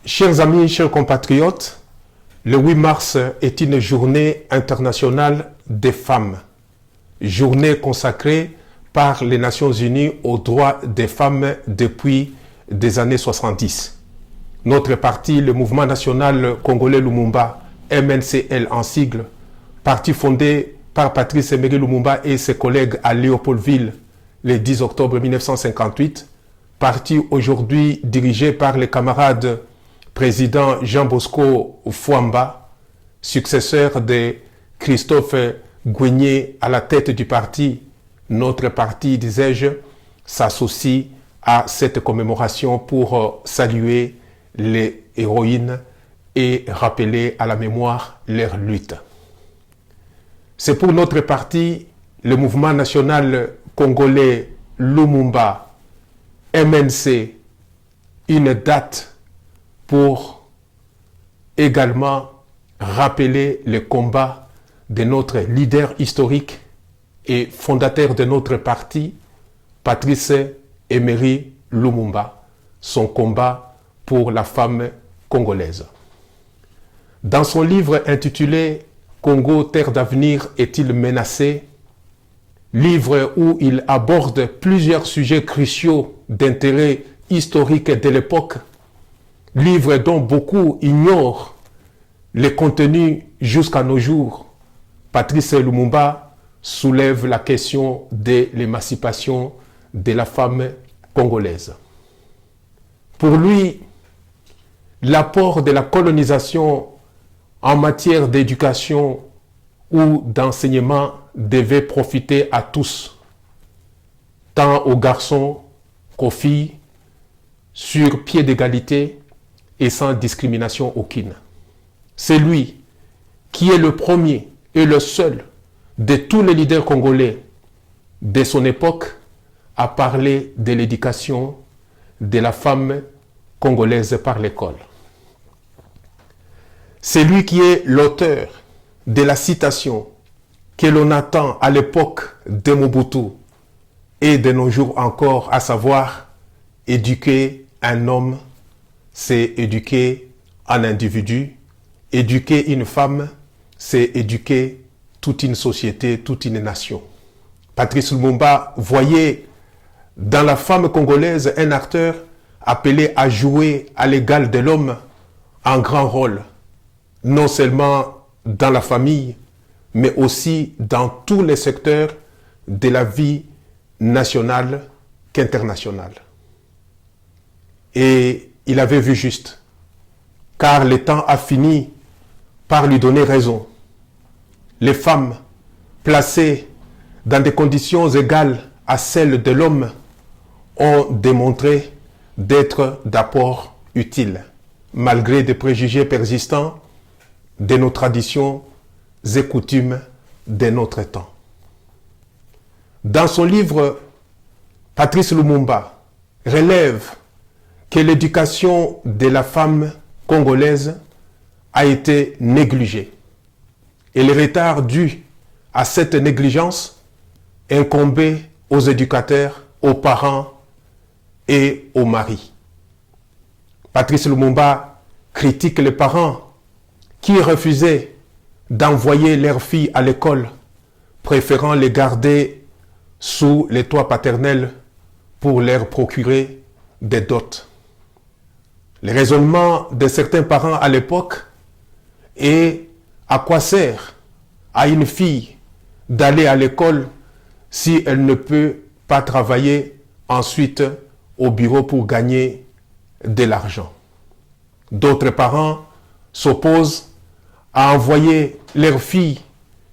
Chers amis, chers compatriotes, le 8 mars est une journée internationale des femmes, journée consacrée par les Nations Unies aux droits des femmes depuis des années 70. Notre parti, le Mouvement National Congolais Lumumba, MNCL en sigle, parti fondé par Patrice Emery Lumumba et ses collègues à Léopoldville le 10 octobre 1958, parti aujourd'hui dirigé par les camarades président Jean Bosco Fouamba, successeur de Christophe Gouigné à la tête du parti. Notre parti, disais-je, s'associe à cette commémoration pour saluer les héroïnes et rappeler à la mémoire leur lutte. C'est pour notre parti, le Mouvement National Congolais Lumumba, MNC, une date pour également rappeler le combat de notre leader historique et fondateur de notre parti, Patrice Emery Lumumba, son combat pour la femme congolaise. Dans son livre intitulé « Congo, terre d'avenir, est-il menacé ?», livre où il aborde plusieurs sujets cruciaux d'intérêt historique de l'époque, livre dont beaucoup ignorent les contenus jusqu'à nos jours, Patrice Lumumba soulève la question de l'émancipation de la femme congolaise. Pour lui, l'apport de la colonisation en matière d'éducation ou d'enseignement devait profiter à tous, tant aux garçons qu'aux filles, sur pied d'égalité et sans discrimination aucune. C'est lui qui est le premier et le seul de tous les leaders congolais de son époque à parler de l'éducation de la femme congolaise par l'école. C'est lui qui est l'auteur de la citation que l'on attend à l'époque de Mobutu et de nos jours encore, à savoir « éduquer un homme, c'est éduquer un individu. Éduquer une femme, c'est éduquer toute une société, toute une nation. » Patrice Lumumba voyait dans la femme congolaise un acteur appelé à jouer à l'égal de l'homme un grand rôle, non seulement dans la famille, mais aussi dans tous les secteurs de la vie nationale qu'internationale. Et il avait vu juste, car le temps a fini par lui donner raison. Les femmes, placées dans des conditions égales à celles de l'homme, ont démontré d'être d'apport utile, malgré des préjugés persistants de nos traditions et coutumes de notre temps. Dans son livre, Patrice Lumumba relève que l'éducation de la femme congolaise a été négligée. Et le retard dû à cette négligence incombait aux éducateurs, aux parents et aux maris. Patrice Lumumba critique les parents qui refusaient d'envoyer leurs filles à l'école, préférant les garder sous les toits paternels pour leur procurer des dots. Le raisonnement de certains parents à l'époque est: à quoi sert à une fille d'aller à l'école si elle ne peut pas travailler ensuite au bureau pour gagner de l'argent? D'autres parents s'opposent à envoyer leurs filles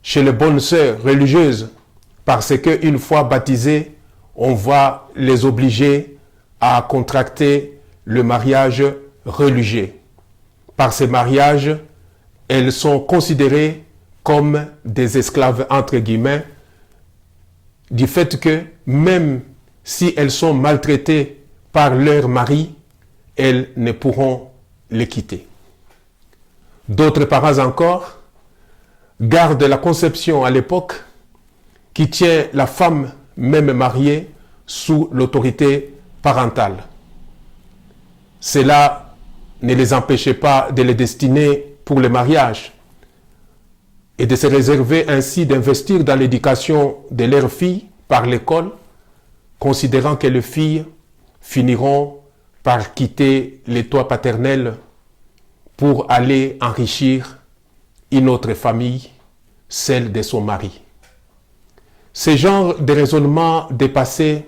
chez les bonnes sœurs religieuses parce qu'une fois baptisées, on va les obliger à contracter le mariage religieux. Par ces mariages, elles sont considérées comme des esclaves entre guillemets, du fait que même si elles sont maltraitées par leur mari, elles ne pourront les quitter. D'autres parents encore gardent la conception à l'époque qui tient la femme, même mariée, sous l'autorité parentale. Cela ne les empêchait pas de les destiner pour le mariage et de se réserver ainsi d'investir dans l'éducation de leurs filles par l'école, considérant que les filles finiront par quitter les toits paternels pour aller enrichir une autre famille, celle de son mari. Ces genres de raisonnements dépassés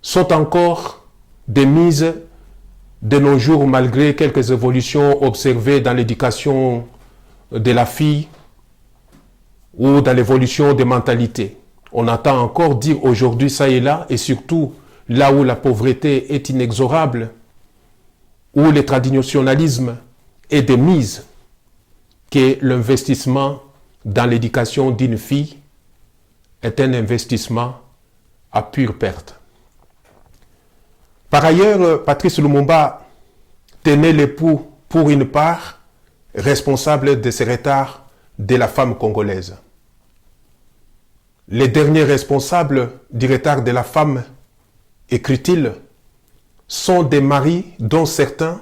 sont encore des mises de nos jours malgré quelques évolutions observées dans l'éducation de la fille ou dans l'évolution des mentalités. On entend encore dire aujourd'hui ça et là, et surtout là où la pauvreté est inexorable, où le traditionnalisme est de mise, que l'investissement dans l'éducation d'une fille est un investissement à pure perte. Par ailleurs, Patrice Lumumba tenait l'époux pour une part responsable de ce retard de la femme congolaise. Les derniers responsables du retard de la femme, écrit-il, sont des maris dont certains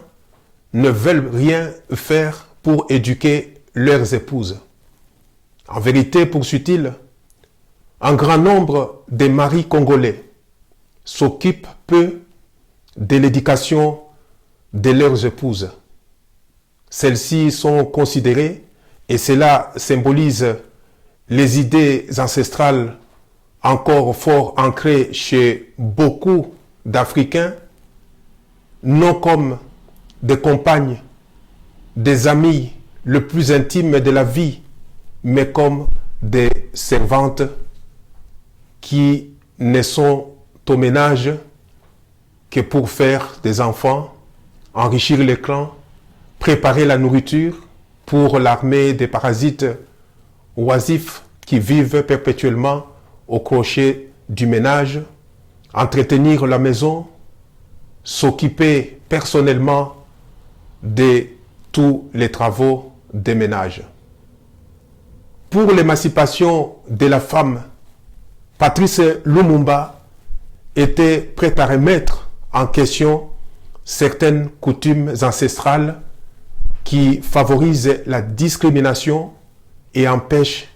ne veulent rien faire pour éduquer leurs épouses. En vérité, poursuit-il, un grand nombre de maris congolais s'occupent peu de l'éducation de leurs épouses. Celles-ci sont considérées, et cela symbolise les idées ancestrales encore fort ancrées chez beaucoup d'Africains, non comme des compagnes, des amis le plus intimes de la vie, mais comme des servantes qui ne sont au ménage que pour faire des enfants, enrichir les clans, préparer la nourriture pour l'armée des parasites oisifs qui vivent perpétuellement au crochet du ménage, entretenir la maison, s'occuper personnellement de tous les travaux des ménages. Pour l'émancipation de la femme, Patrice Lumumba était prêt à remettre en question certaines coutumes ancestrales qui favorisent la discrimination et empêchent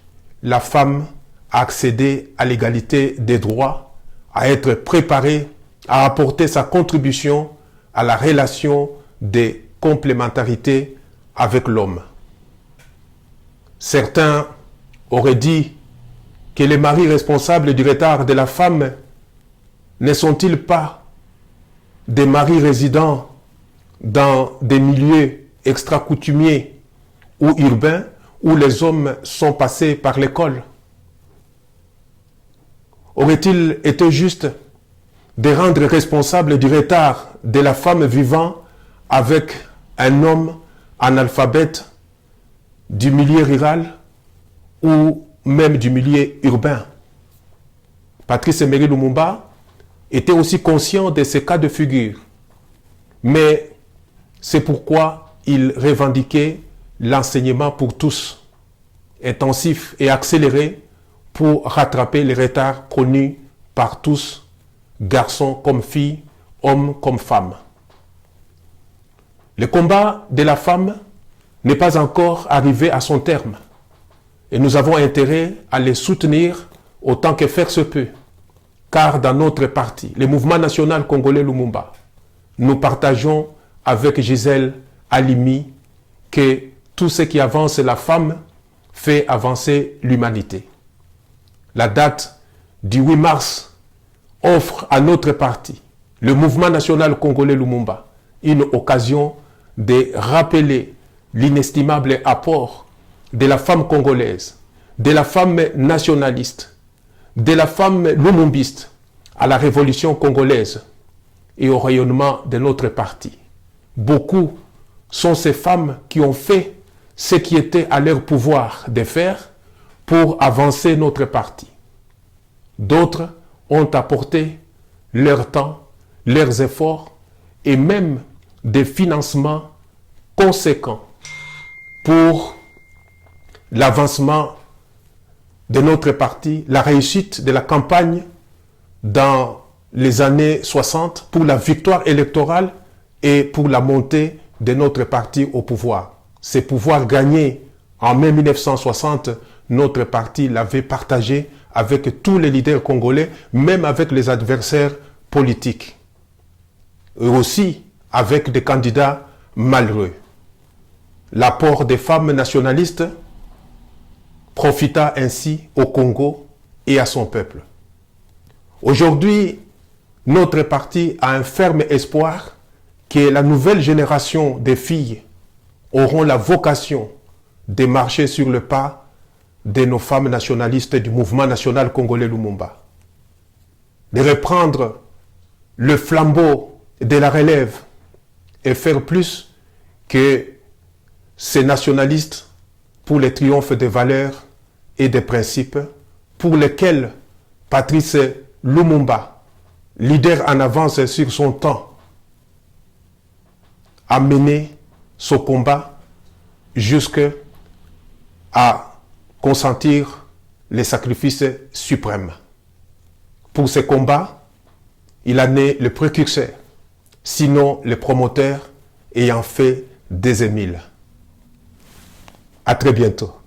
la femme à accéder à l'égalité des droits, à être préparée à apporter sa contribution à la relation de complémentarité avec l'homme. Certains auraient dit que les maris responsables du retard de la femme ne sont-ils pas des maris résidant dans des milieux extra-coutumiers ou urbains où les hommes sont passés par l'école? Aurait-il été juste de rendre responsable du retard de la femme vivant avec un homme analphabète du milieu rural ou même du milieu urbain? Patrice Emery Lumumba était aussi conscient de ces cas de figure, mais c'est pourquoi il revendiquait l'enseignement pour tous, intensif et accéléré pour rattraper les retards connus par tous, garçons comme filles, hommes comme femmes. Le combat de la femme n'est pas encore arrivé à son terme et nous avons intérêt à les soutenir autant que faire se peut, car dans notre parti, le mouvement national congolais Lumumba, nous partageons avec Gisèle Halimi que tout ce qui avance la femme fait avancer l'humanité. La date du 8 mars offre à notre parti, le mouvement national congolais Lumumba, une occasion de rappeler l'inestimable apport de la femme congolaise, de la femme nationaliste, de la femme lumumbiste à la révolution congolaise et au rayonnement de notre parti. Beaucoup sont ces femmes qui ont fait ce qui était à leur pouvoir de faire pour avancer notre parti. D'autres ont apporté leur temps, leurs efforts et même des financements conséquents pour l'avancement de notre parti, la réussite de la campagne dans les années 60 pour la victoire électorale et pour la montée de notre parti au pouvoir. Ce pouvoir gagné en mai 1960, notre parti l'avait partagé avec tous les leaders congolais, même avec les adversaires politiques. Et aussi avec des candidats malheureux. L'apport des femmes nationalistes profita ainsi au Congo et à son peuple. Aujourd'hui, notre parti a un ferme espoir que la nouvelle génération des filles auront la vocation de marcher sur le pas de nos femmes nationalistes du mouvement national congolais Lumumba, de reprendre le flambeau de la relève et faire plus que ces nationalistes pour le triomphe des valeurs et des principes pour lesquels Patrice Lumumba, leader en avance sur son temps, a mené ce combat jusqu'à consentir les sacrifices suprêmes. Pour ce combat, il en est le précurseur, sinon le promoteur ayant fait des émiles. À très bientôt.